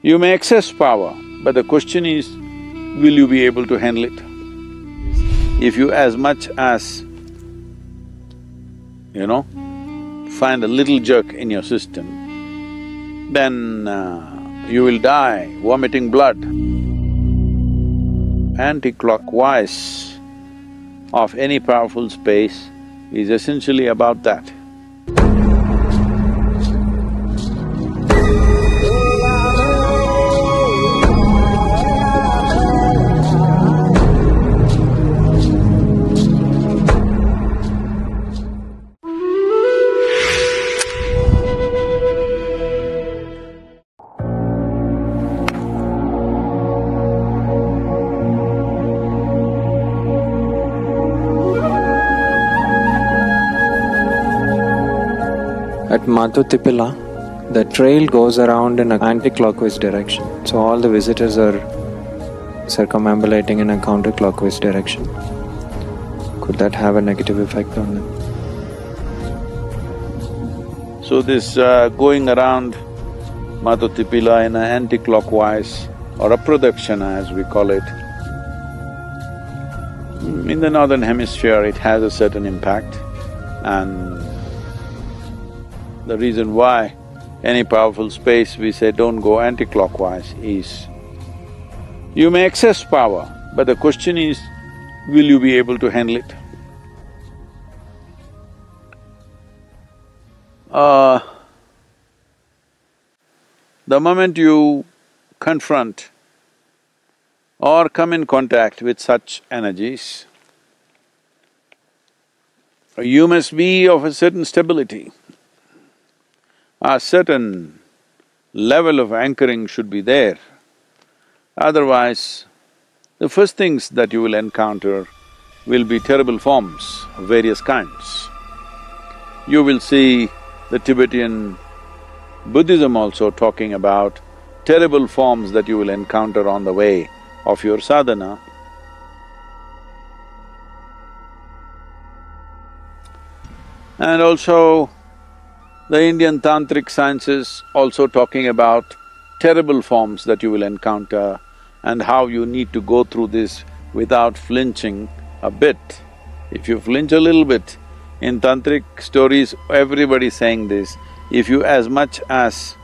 You may access power, but the question is, will you be able to handle it? If you as much as, find a little jerk in your system, then you will die vomiting blood. Anti-clockwise of any powerful space is essentially about that. At Mато Tipila, the trail goes around in an anti-clockwise direction, so all the visitors are circumambulating in a counterclockwise direction. Could that have a negative effect on them? So this going around Mато Tipila in an anti-clockwise or apradakshina as we call it, in the northern hemisphere it has a certain impact, and the reason why any powerful space we say don't go anti-clockwise is, you may access power, but the question is, will you be able to handle it? The moment you confront or come in contact with such energies, you must be of a certain stability. A certain level of anchoring should be there. Otherwise, the first things that you will encounter will be terrible forms of various kinds. You will see the Tibetan Buddhism also talking about terrible forms that you will encounter on the way of your sadhana. And also, the Indian tantric sciences also talking about terrible forms that you will encounter and how you need to go through this without flinching a bit. If you flinch a little bit, in tantric stories everybody's saying this, if you as much as,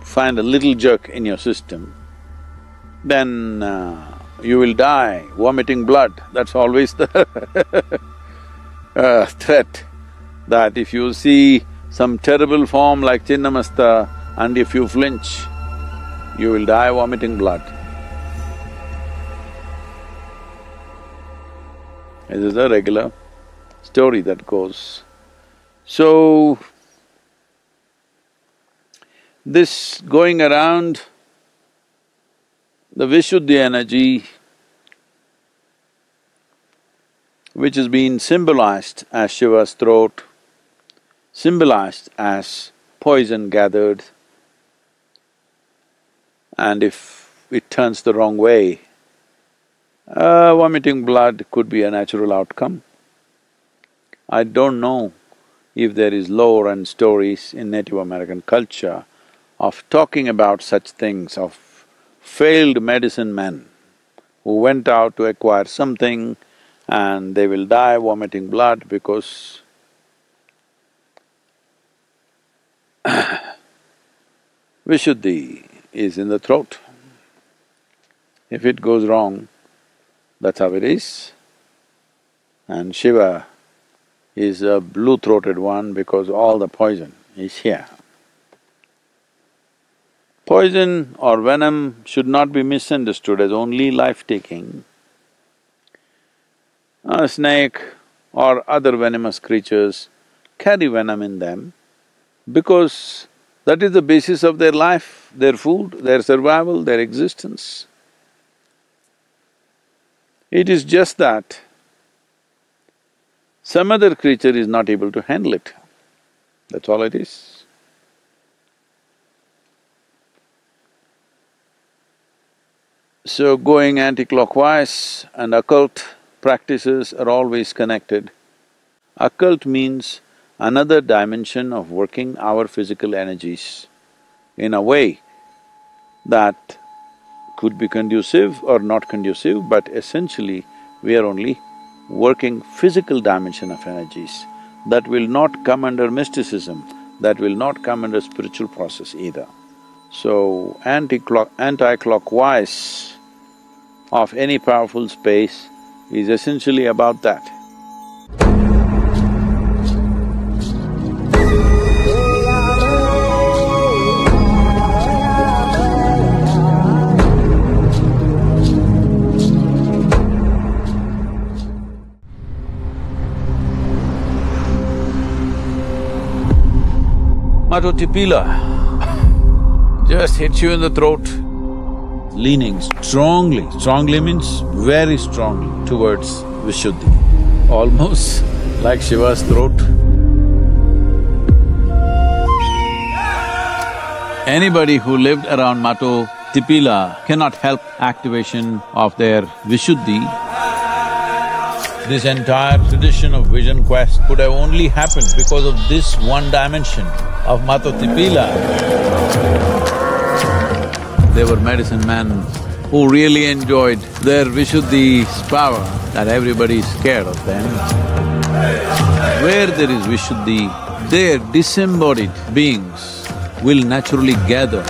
find a little jerk in your system, then you will die vomiting blood. That's always the threat, that if you see some terrible form like Chinnamasta and if you flinch, you will die vomiting blood. This is a regular story that goes. So, this going around the Vishudi energy, which has been symbolized as Shiva's throat, symbolized as poison gathered, and if it turns the wrong way, vomiting blood could be a natural outcome. I don't know if there is lore and stories in Native American culture of talking about such things, of failed medicine men who went out to acquire something and they will die vomiting blood because Vishudi is in the throat. If it goes wrong, that's how it is. And Shiva is a blue-throated one because all the poison is here. Poison or venom should not be misunderstood as only life-taking. A snake or other venomous creatures carry venom in them because that is the basis of their life, their food, their survival, their existence. It is just that some other creature is not able to handle it, that's all it is. So going anti-clockwise and occult practices are always connected. Occult means another dimension of working our physical energies. in a way that could be conducive or not conducive, but essentially we are only working physical dimension of energies. That will not come under mysticism, that will not come under spiritual process either. So, anti-clockwise of any powerful space is essentially about that. Mato Tipila just hits you in the throat, leaning strongly means very strongly towards Vishudi, almost like Shiva's throat. Anybody who lived around Mato Tipila cannot help activation of their Vishudi. This entire tradition of vision quest could have only happened because of this one dimension of Mato Tipila. They were medicine men who really enjoyed their Vishuddhi's power, that everybody is scared of them. Where there is Vishuddhi, their disembodied beings will naturally gather